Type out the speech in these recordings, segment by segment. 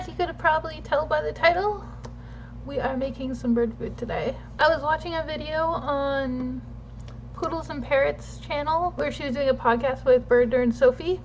As you could probably tell by the title, we are making some bird food today. I was watching a video on Poodles and Parrots channel where she was doing a podcast with Birder and Sophie.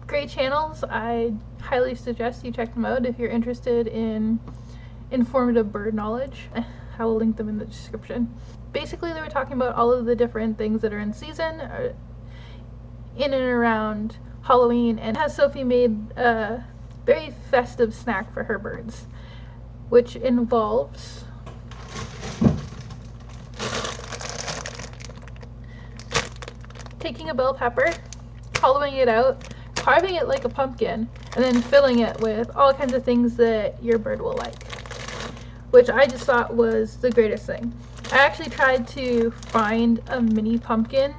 Great channels. I highly suggest you check them out if you're interested in informative bird knowledge. I will link them in the description. Basically, they were talking about all of the different things that are in season in and around Halloween, and has Sophie made a very festive snack for her birds, which involves taking a bell pepper, hollowing it out, carving it like a pumpkin, and then filling it with all kinds of things that your bird will like, which I just thought was the greatest thing. I actually tried to find a mini pumpkin,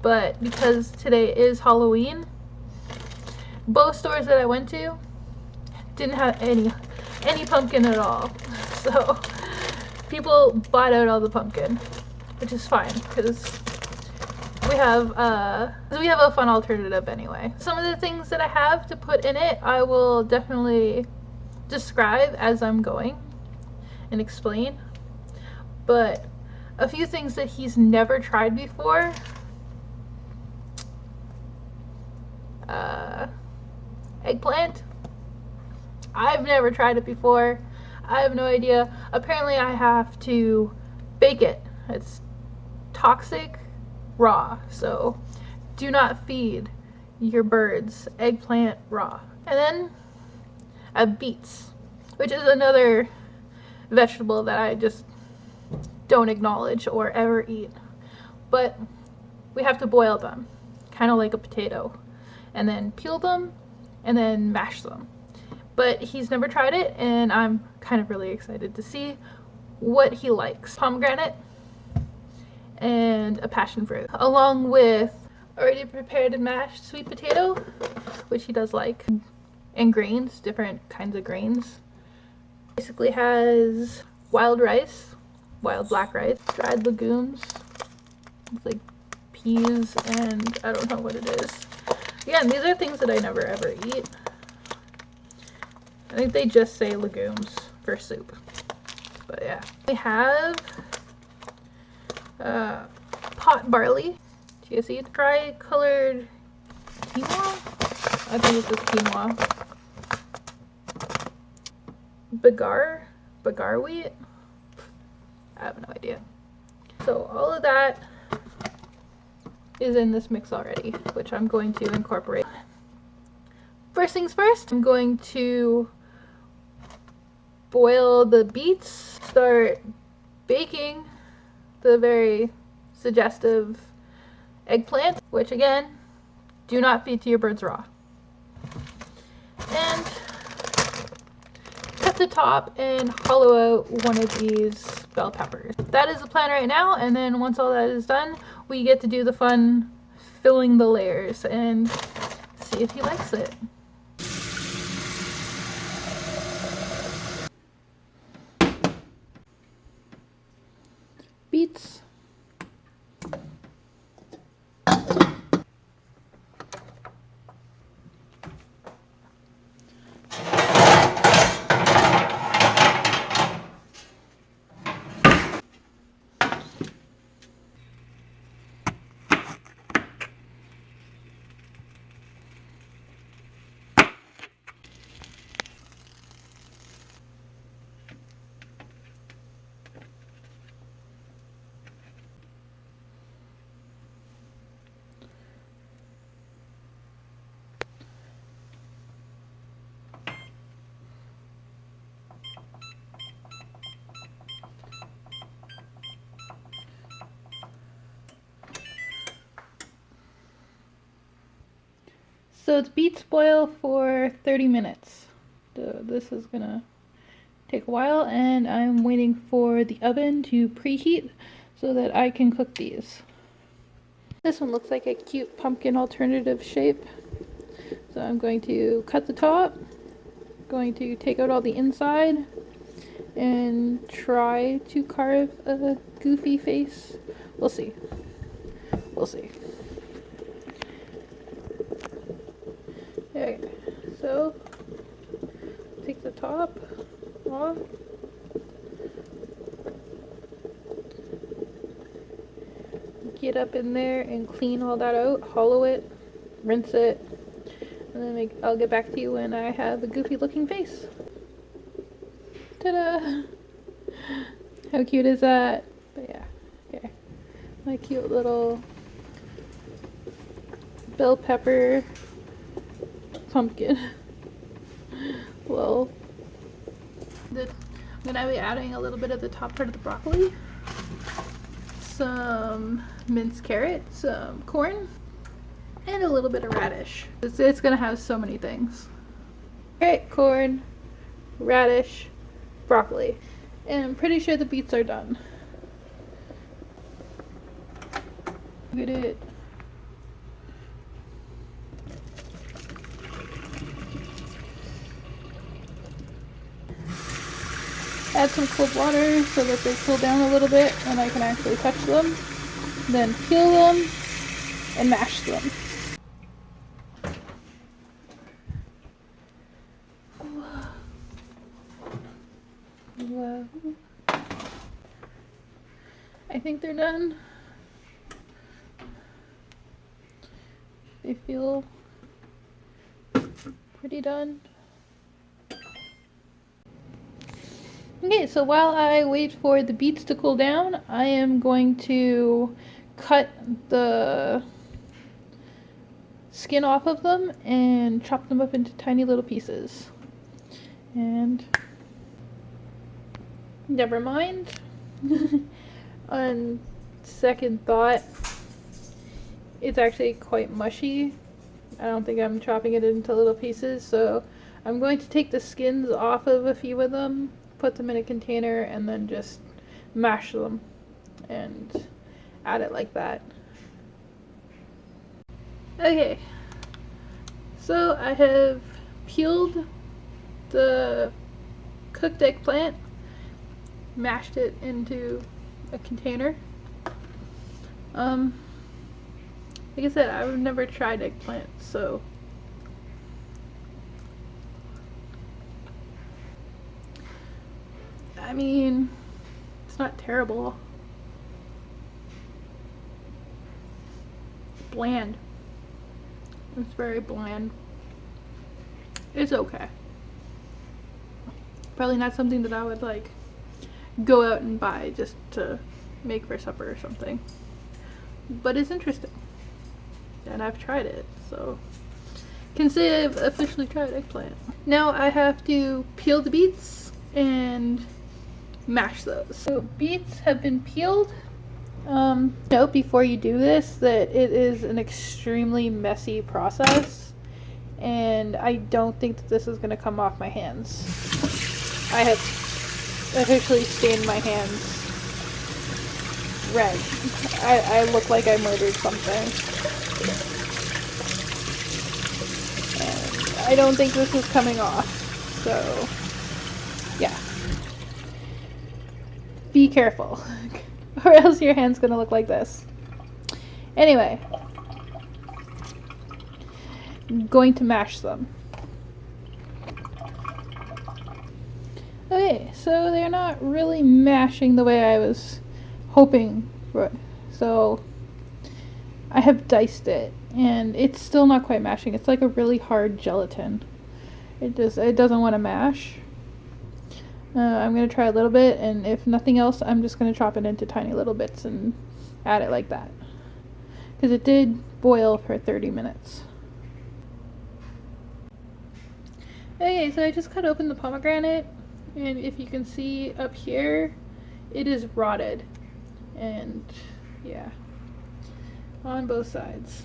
but because today is Halloween, both stores that I went to didn't have any pumpkin at all. So people bought out all the pumpkin, which is fine because we have a fun alternative anyway. Some of the things that I have to put in it, I will definitely describe as I'm going and explain. But a few things that he's never tried before. Eggplant. I've never tried it before. I have no idea. Apparently I have to bake it. It's toxic raw, so do not feed your birds eggplant raw. And then beets, which is another vegetable that I just don't acknowledge or ever eat. But we have to boil them, kind of like a potato, and then peel them and then mash them. But he's never tried it, and I'm kind of really excited to see what he likes. Pomegranate and a passion fruit, along with already prepared and mashed sweet potato, which he does like, and grains, different kinds of grains. Basically has wild rice, wild black rice, dried legumes, it's like peas, and I don't know what it is. Again, these are things that I never ever eat. I think they just say legumes for soup. But yeah. We have pot barley, chia seed, tri-colored quinoa. I think it's just quinoa. Bagar wheat. I have no idea. So all of that is in this mix already, which I'm going to incorporate. First things first, I'm going to boil the beets, start baking the very suggestive eggplant, which again, do not feed to your birds raw. And cut the top and hollow out one of these bell peppers. That is the plan right now, and then once all that is done, we get to do the fun filling the layers and see if he likes it. Beets. So the beets boil for 30 minutes. This is gonna take a while, and I'm waiting for the oven to preheat so that I can cook these. This one looks like a cute pumpkin alternative shape. So I'm going to cut the top, going to take out all the inside, and try to carve a goofy face. We'll see. We'll see. Okay, so top off. Get up in there and clean all that out, hollow it, rinse it, and then I'll get back to you when I have a goofy looking face. Ta-da! How cute is that? But yeah, okay. My cute little bell pepper pumpkin. Well, I'm gonna be adding a little bit of the top part of the broccoli, some minced carrot, some corn, and a little bit of radish. It's gonna have so many things. Carrot, corn, radish, broccoli. And I'm pretty sure the beets are done. Look at it. Add some cold water so that they cool down a little bit and I can actually touch them. Then peel them and mash them. Wow. I think they're done. They feel pretty done. Okay, so while I wait for the beets to cool down, I am going to cut the skin off of them and chop them up into tiny little pieces. And never mind. On second thought, it's actually quite mushy. I don't think I'm chopping it into little pieces, so I'm going to take the skins off of a few of them, put them in a container, and then just mash them and add it like that. Okay, so I have peeled the cooked eggplant, mashed it into a container. Like I said, I've never tried eggplant, so I mean, it's not terrible. Bland. It's very bland. It's okay. Probably not something that I would like go out and buy just to make for supper or something. But it's interesting. And I've tried it, so can say I've officially tried eggplant. Now I have to peel the beets and mash those. So beets have been peeled. Note before you do this that it is an extremely messy process, and I don't think that this is going to come off my hands. I have officially stained my hands red. I look like I murdered something. And I don't think this is coming off, so yeah. Be careful, or else your hand's gonna look like this. Anyway, I'm going to mash them. Okay, so they're not really mashing the way I was hoping for. So I have diced it, and it's still not quite mashing. It's like a really hard gelatin. It doesn't want to mash. I'm going to try a little bit, and if nothing else, I'm just going to chop it into tiny little bits and add it like that. Because it did boil for 30 minutes. Okay, so I just cut open the pomegranate, and if you can see up here, it is rotted. And yeah, on both sides.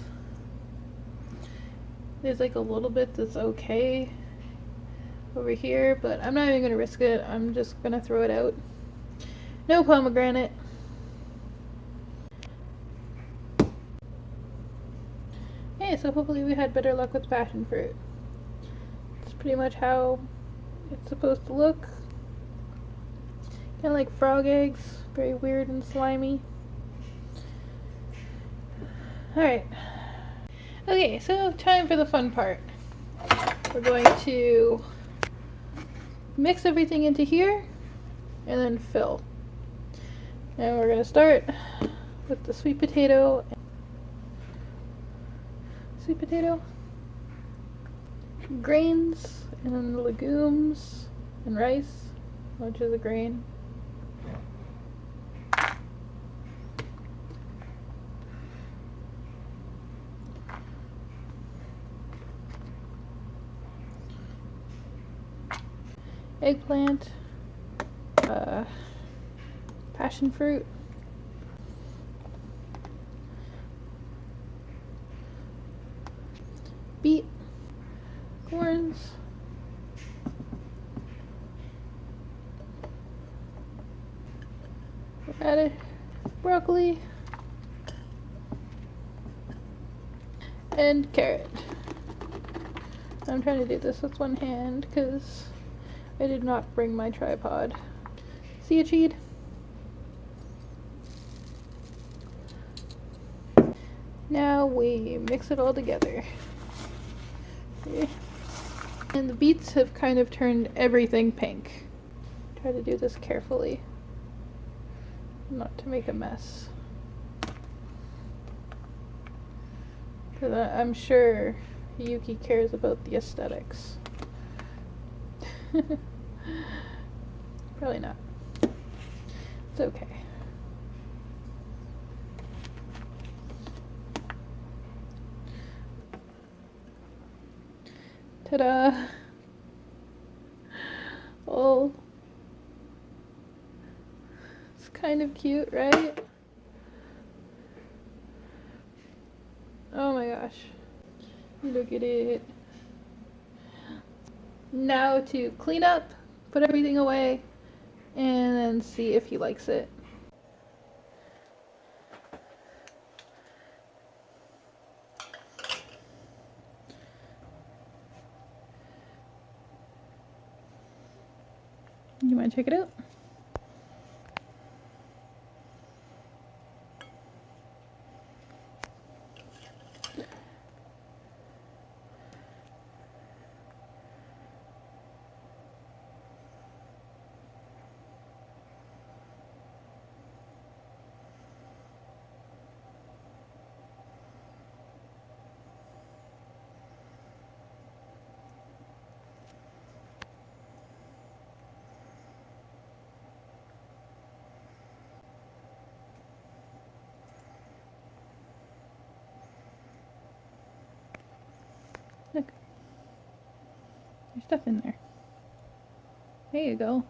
There's like a little bit that's okay over here, but I'm not even gonna risk it. I'm just gonna throw it out. No pomegranate. Okay, so hopefully we had better luck with passion fruit. It's pretty much how it's supposed to look. Kind of like frog eggs, very weird and slimy. Alright. Okay, so time for the fun part. We're going to mix everything into here and then fill. And we're gonna start with the sweet potato, grains, and then the legumes and rice, which is a grain. Eggplant, passion fruit, beet, corns, radish, broccoli, and carrot. I'm trying to do this with one hand because I did not bring my tripod. See you, Cheed. Now we mix it all together. Okay. And the beets have kind of turned everything pink. Try to do this carefully, not to make a mess. Because I'm sure Yuki cares about the aesthetics. Probably not. It's okay. Ta-da! Oh, it's kind of cute, right? Oh my gosh. Look at it. Now to clean up, put everything away, and then see if he likes it. You want to check it out? Look. There's stuff in there. There you go.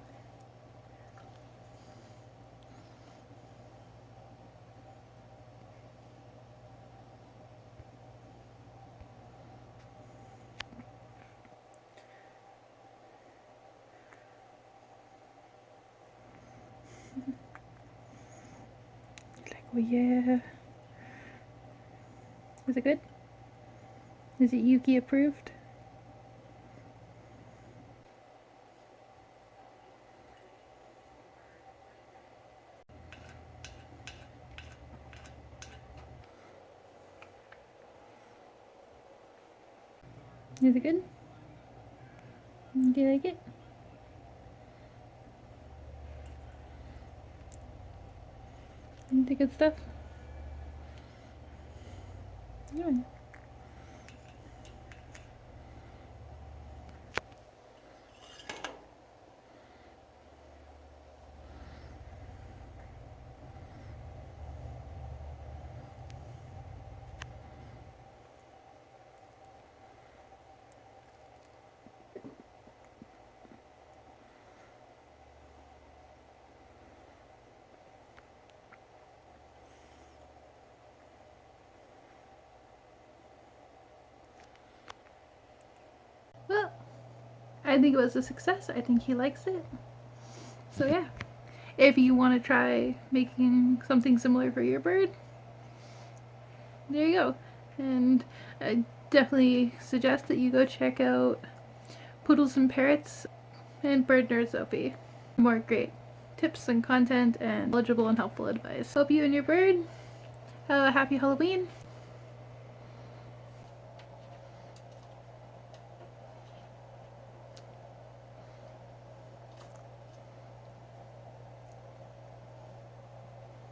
Like, oh yeah. Is it good? Is it Yuki approved? Is it good? Do you like it? The good stuff? Yeah. Well, I think it was a success. I think he likes it. So yeah, if you want to try making something similar for your bird, there you go. And I definitely suggest that you go check out Poodles and Parrots and Bird Nerd Sophie. More great tips and content and knowledgeable and helpful advice. Hope you and your bird have a happy Halloween.